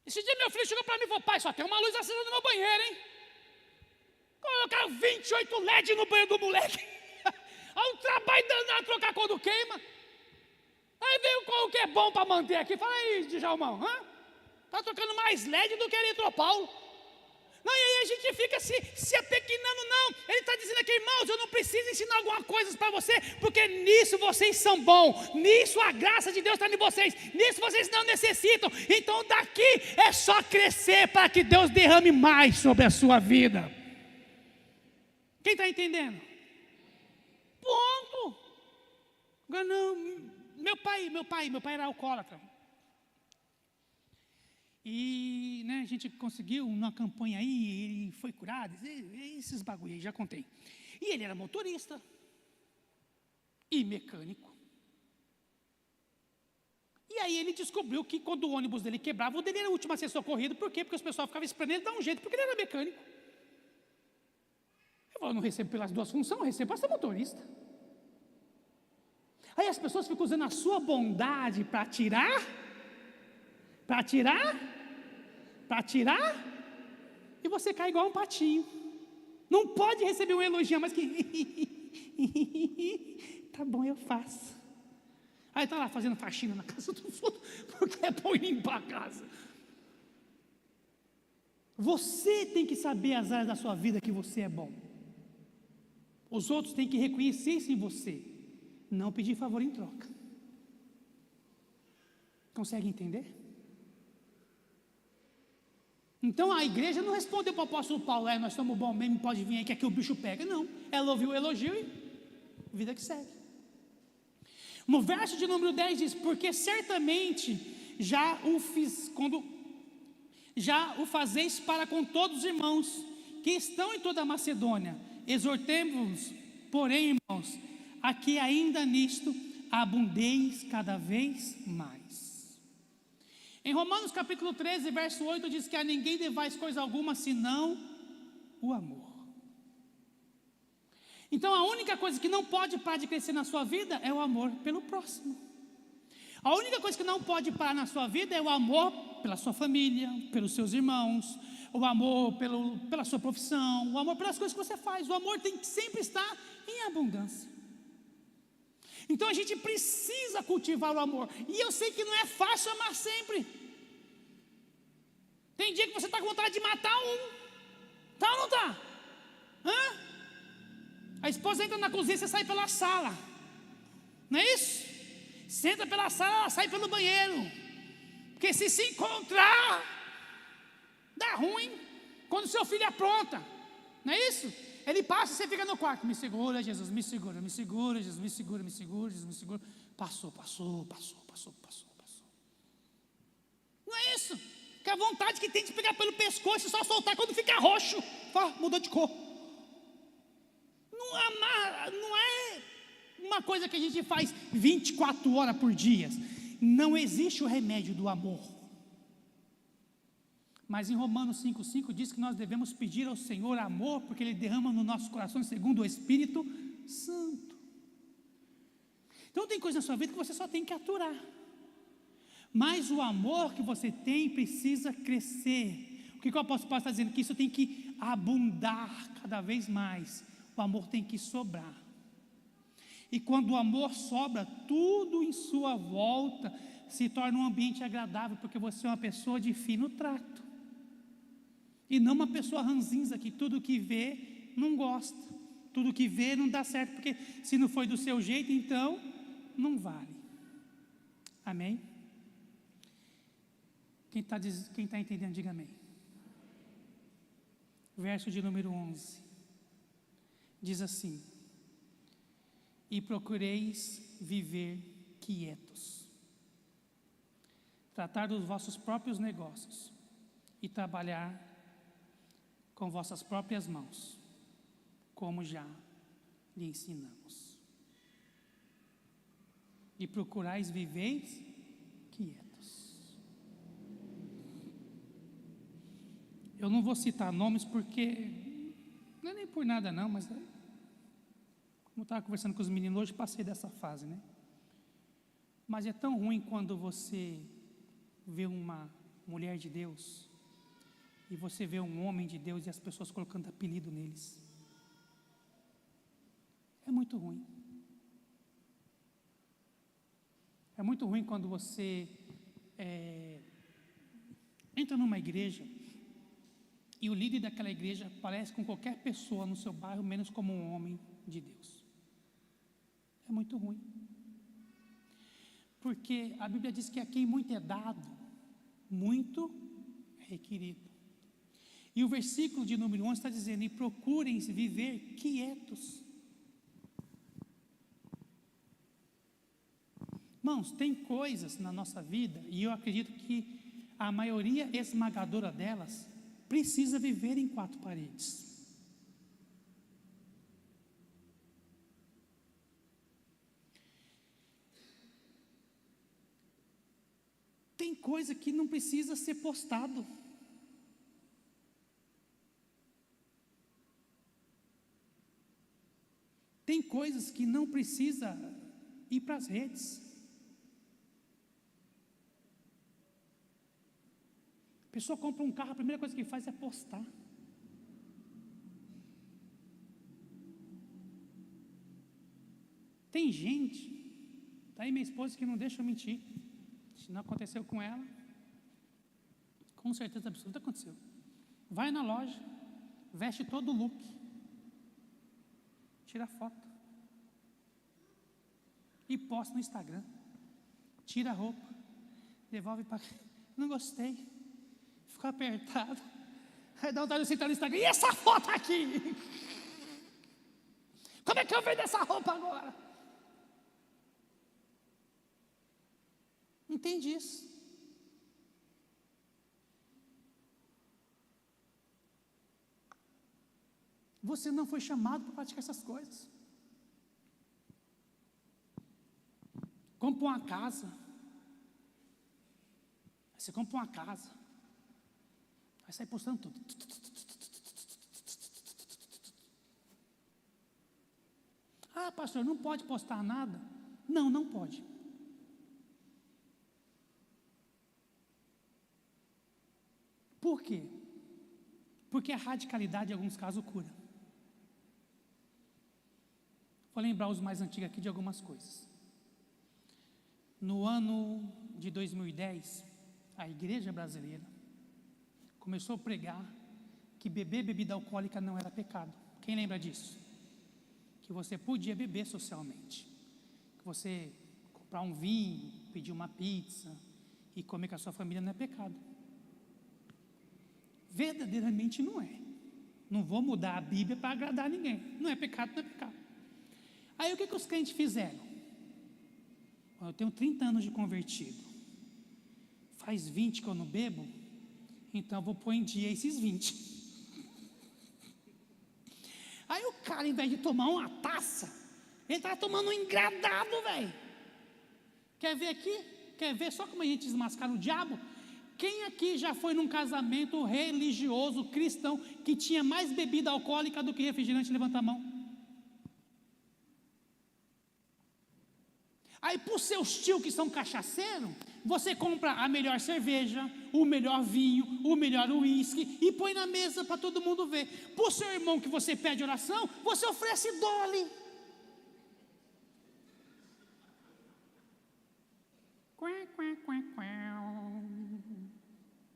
Esse dia meu filho chegou para mim e falou: pai, só tem uma luz acesa no meu banheiro, hein? Colocaram 28 LED no banheiro do moleque. Olha o trabalho danado trocar quando queima. Aí veio com o que é bom para manter aqui. Fala aí, Djalmão, está trocando mais LED do que eletropaulo. Não, e aí a gente fica se apequenando, não. Ele está dizendo aqui, irmãos, eu não preciso ensinar alguma coisa para você, porque nisso vocês são bons, nisso a graça de Deus está em vocês, nisso vocês não necessitam. Então daqui é só crescer para que Deus derrame mais sobre a sua vida. Quem está entendendo? Ponto. Agora não, meu pai era alcoólatra. E a gente conseguiu uma campanha aí, ele foi curado, esses bagulho aí, já contei. E ele era motorista e mecânico. E aí ele descobriu que quando o ônibus dele quebrava, o dele era o último a ser socorrido. Por quê? Porque os pessoal ficavam esperando ele dar um jeito, porque ele era mecânico. Eu falei, eu não recebo pelas duas funções, eu recebo para ser motorista. Aí as pessoas ficam usando a sua bondade para tirar, e você cai igual um patinho. Não pode receber um elogio, mas que tá bom, eu faço. Aí está lá fazendo faxina na casa dos outros, porque é bom limpar a casa. Você tem que saber as áreas da sua vida que você é bom. Os outros têm que reconhecer isso em você, não pedir favor em troca. Consegue entender? Então a igreja não respondeu para o apóstolo Paulo: nós somos bons mesmo, pode vir aí que aqui o bicho pega. Não, ela ouviu o elogio e vida que segue. No verso de número 10 diz: porque certamente já o fazeis para com todos os irmãos que estão em toda a Macedônia. Exortemos-vos, porém, irmãos, a que ainda nisto abundeis cada vez mais. Em Romanos capítulo 13, verso 8 diz que a ninguém devais coisa alguma senão o amor. Então a única coisa que não pode parar de crescer na sua vida é o amor pelo próximo. A única coisa que não pode parar na sua vida é o amor pela sua família, pelos seus irmãos, o amor pela sua profissão, o amor pelas coisas que você faz. O amor tem que sempre estar em abundância. Então a gente precisa cultivar o amor. E eu sei que não é fácil amar sempre. Tem dia que você está com vontade de matar um. Tá ou não tá? A esposa entra na cozinha e você sai pela sala. Não é isso? Você entra pela sala, ela sai pelo banheiro. Porque se encontrar, dá ruim. Quando seu filho apronta. Não é isso? Ele passa e você fica no quarto. Me segura, Jesus, me segura, me segura, Jesus, me segura, me segura, Jesus, me segura. Passou. Não é isso? Que a vontade que tem de pegar pelo pescoço e só soltar quando fica roxo. Mudou de cor. Não é uma coisa que a gente faz 24 horas por dia. Não existe o remédio do amor. Mas em Romanos 5,5 diz que nós devemos pedir ao Senhor amor, porque Ele derrama no nosso coração segundo o Espírito Santo. Então tem coisa na sua vida que você só tem que aturar. Mas o amor que você tem precisa crescer. O que o apóstolo Paulo está dizendo? Que isso tem que abundar cada vez mais. O amor tem que sobrar. E quando o amor sobra, tudo em sua volta se torna um ambiente agradável, porque você é uma pessoa de fino trato. E não uma pessoa ranzinza que tudo que vê não gosta. Tudo que vê não dá certo, porque se não foi do seu jeito, então não vale. Amém? Quem está entendendo, diga amém. Verso de número 11. Diz assim: e procureis viver quietos, tratar dos vossos próprios negócios e trabalhar com vossas próprias mãos, como já lhe ensinamos. E procurais viver quietos. Eu não vou citar nomes porque não é nem por nada não, mas como eu estava conversando com os meninos hoje, passei dessa fase, né? Mas é tão ruim quando você vê uma mulher de Deus e você vê um homem de Deus e as pessoas colocando apelido neles. É muito ruim. É muito ruim quando você entra numa igreja e o líder daquela igreja parece com qualquer pessoa no seu bairro, menos como um homem de Deus. É muito ruim. Porque a Bíblia diz que a quem muito é dado, muito é requerido. E o versículo de número 11 está dizendo: e procurem viver quietos. Irmãos, tem coisas na nossa vida, e eu acredito que a maioria esmagadora delas precisa viver em quatro paredes. Tem coisa que não precisa ser postado. Tem coisas que não precisa ir para as redes. A pessoa compra um carro, a primeira coisa que faz é postar. Tem gente, tá aí minha esposa que não deixa eu mentir. Se não aconteceu com ela, com certeza absoluta aconteceu. Vai na loja, veste todo o look, tira foto e posta no Instagram. Tira a roupa, devolve para... Não gostei, ficou apertado. Aí dá vontade de sentar no Instagram: e essa foto aqui? Como é que eu vendo essa roupa agora? Entende isso? Você não foi chamado para praticar essas coisas. Compra uma casa. Você compra uma casa, vai sair postando tudo. Ah, pastor, não pode postar nada? Não, não pode. Por quê? Porque a radicalidade em alguns casos cura. Vou lembrar os mais antigos aqui de algumas coisas. No ano de 2010, a igreja brasileira começou a pregar que beber bebida alcoólica não era pecado. Quem lembra disso? Que você podia beber socialmente, que você comprar um vinho, pedir uma pizza e comer com a sua família não é pecado. Verdadeiramente não é. Não vou mudar a Bíblia para agradar ninguém. Não é pecado, não é pecado. Aí o que os crentes fizeram? Eu tenho 30 anos de convertido, faz 20 que eu não bebo, então eu vou pôr em dia esses 20. Aí o cara, em vez de tomar uma taça, ele está tomando um engradado, velho. Quer ver aqui? Quer ver só como a gente desmascara o diabo? Quem aqui já foi num casamento religioso, cristão, que tinha mais bebida alcoólica do que refrigerante? Levanta a mão. Aí para os seus tios que são cachaceiros, você compra a melhor cerveja, o melhor vinho, o melhor uísque e põe na mesa para todo mundo ver. Para o seu irmão que você pede oração, você oferece Dolly.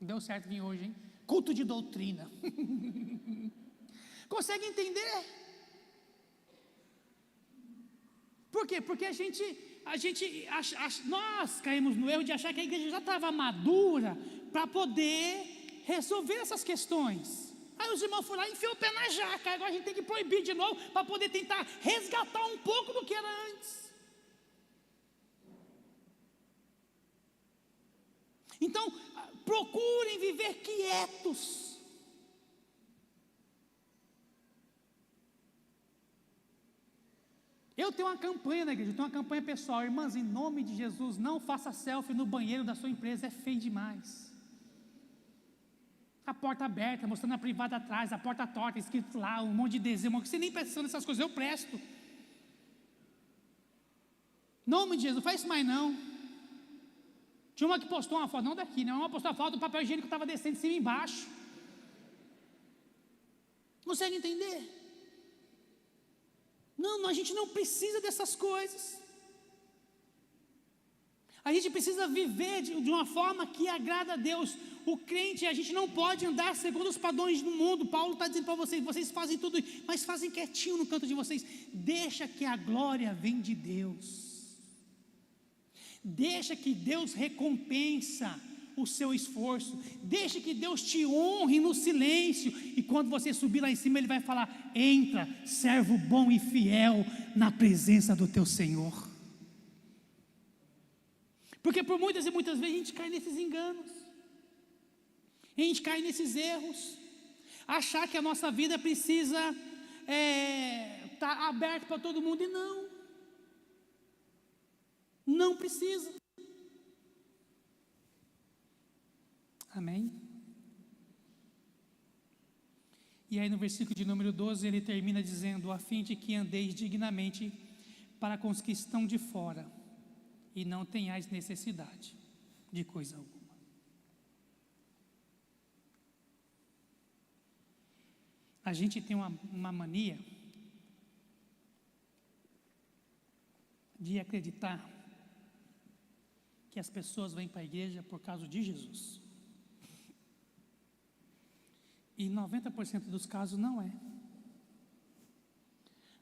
Deu certo vir hoje, hein? Culto de doutrina. Consegue entender? Por quê? Porque nós caímos no erro de achar que a igreja já estava madura para poder resolver essas questões. Aí os irmãos foram lá e enfiou o pé na jaca. Agora a gente tem que proibir de novo para poder tentar resgatar um pouco do que era antes. Então, procurem viver quietos. Eu tenho uma campanha na igreja, eu tenho uma campanha pessoal. Irmãs, em nome de Jesus, não faça selfie no banheiro da sua empresa, é feio demais. A porta aberta, mostrando a privada atrás, a porta torta, escrito lá, um monte de desenho, você nem presta nessas coisas, eu presto. Em nome de Jesus, não faz isso mais não. Tinha uma que postou uma foto, não daqui, né? Uma postou a foto do papel higiênico que estava descendo de cima e embaixo. Consegue entender? Não, a gente não precisa dessas coisas. A gente precisa viver de uma forma que agrada a Deus. O crente, a gente não pode andar segundo os padrões do mundo. Paulo está dizendo para vocês, vocês fazem tudo, mas fazem quietinho no canto de vocês. Deixa que a glória vem de Deus. Deixa que Deus recompensa o seu esforço. Deixa que Deus te honre no silêncio. E quando você subir lá em cima, Ele vai falar: entra, servo bom e fiel, na presença do teu Senhor. Porque por muitas e muitas vezes a gente cai nesses enganos, a gente cai nesses erros, achar que a nossa vida precisa estar aberta para todo mundo, e não precisa. Amém? E aí no versículo de número 12 ele termina dizendo: a fim de que andeis dignamente para com os que estão de fora, e não tenhais necessidade de coisa alguma. A gente tem uma mania de acreditar que as pessoas vêm para a igreja por causa de Jesus. E 90% dos casos não é.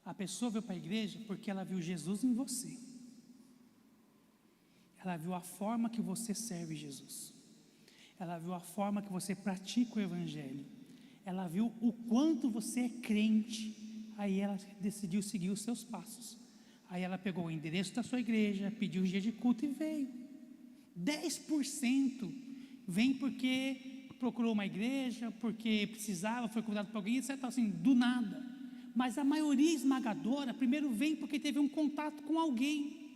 A pessoa veio para a igreja porque ela viu Jesus em você. Ela viu a forma que você serve Jesus. Ela viu a forma que você pratica o Evangelho. Ela viu o quanto você é crente. Aí ela decidiu seguir os seus passos. Aí ela pegou o endereço da sua igreja, pediu o dia de culto e veio. 10% vem porque procurou uma igreja, porque precisava, foi convidado por alguém, etc. Assim, do nada. Mas a maioria esmagadora primeiro vem porque teve um contato com alguém.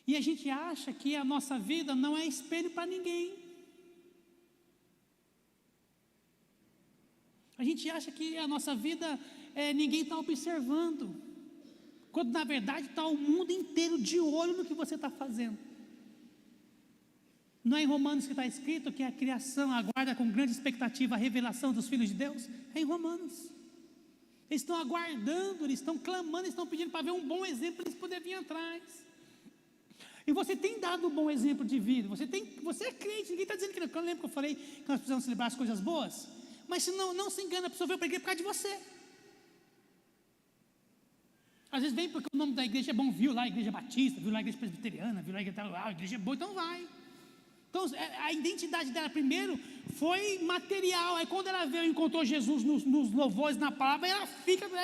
E a gente acha que a nossa vida não é espelho para ninguém. A gente acha que a nossa vida ninguém está observando, quando na verdade está o mundo inteiro de olho no que você está fazendo. Não é em Romanos que está escrito que a criação aguarda com grande expectativa a revelação dos filhos de Deus? É em Romanos. Eles estão aguardando, eles estão clamando, eles estão pedindo para ver um bom exemplo para eles poderem vir atrás. E você tem dado um bom exemplo de vida, você é crente, ninguém está dizendo que não. Eu lembro que eu falei que nós precisamos celebrar as coisas boas, mas se não se engana, a pessoa veio para a igreja por causa de você. Às vezes vem porque o nome da igreja é bom, viu lá a igreja batista, viu lá a igreja presbiteriana, viu lá a igreja é boa, então vai. Então a identidade dela primeiro foi material, aí quando ela veio e encontrou Jesus nos louvores, na palavra, ela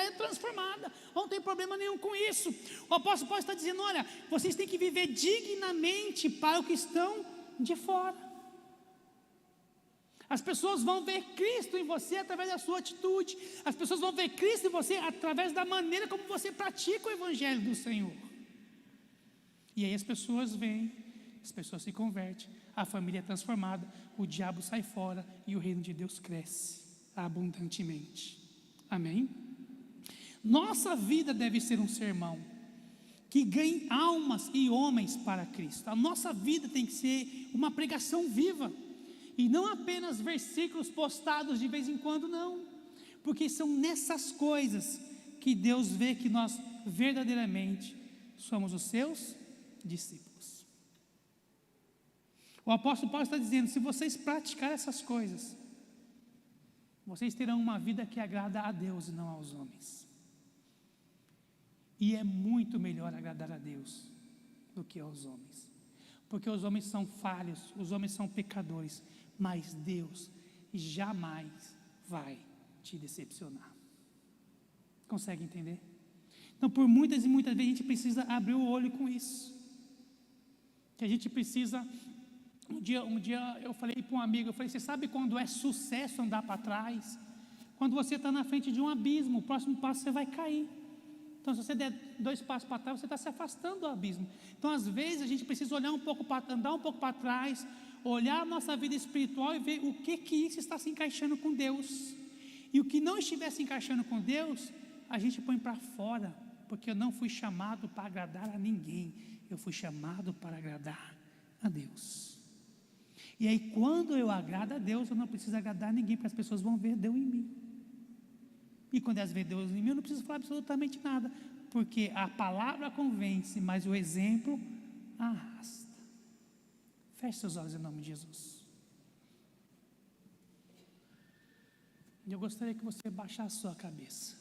é transformada, não tem problema nenhum com isso. O apóstolo Paulo está dizendo, olha, vocês têm que viver dignamente para o que estão de fora. As pessoas vão ver Cristo em você através da sua atitude, as pessoas vão ver Cristo em você através da maneira como você pratica o evangelho do Senhor. E aí as pessoas vêm, as pessoas se convertem, a família é transformada, o diabo sai fora e o reino de Deus cresce abundantemente. Amém? Nossa vida deve ser um sermão que ganhe almas e homens para Cristo. A nossa vida tem que ser uma pregação viva, e não apenas versículos postados de vez em quando, não, porque são nessas coisas que Deus vê que nós verdadeiramente somos os seus discípulos. O apóstolo Paulo está dizendo, se vocês praticarem essas coisas, vocês terão uma vida que agrada a Deus e não aos homens. E é muito melhor agradar a Deus do que aos homens, porque os homens são falhos, os homens são pecadores, mas Deus jamais vai te decepcionar. Consegue entender? Então, por muitas e muitas vezes a gente precisa abrir o olho com isso, que a gente precisa. Um dia eu falei para um amigo, eu falei, você sabe quando é sucesso andar para trás? Quando você está na frente de um abismo, o próximo passo você vai cair. Então se você der 2 passos para trás, você está se afastando do abismo. Então às vezes a gente precisa andar um pouco para trás, olhar a nossa vida espiritual e ver o que isso está se encaixando com Deus. E o que não estiver se encaixando com Deus, a gente põe para fora, porque eu não fui chamado para agradar a ninguém, eu fui chamado para agradar a Deus. E aí quando eu agrado a Deus, eu não preciso agradar a ninguém, porque as pessoas vão ver Deus em mim. E quando elas veem Deus em mim, eu não preciso falar absolutamente nada, porque a palavra convence, mas o exemplo arrasta. Feche seus olhos em nome de Jesus. Eu gostaria que você baixasse a sua cabeça.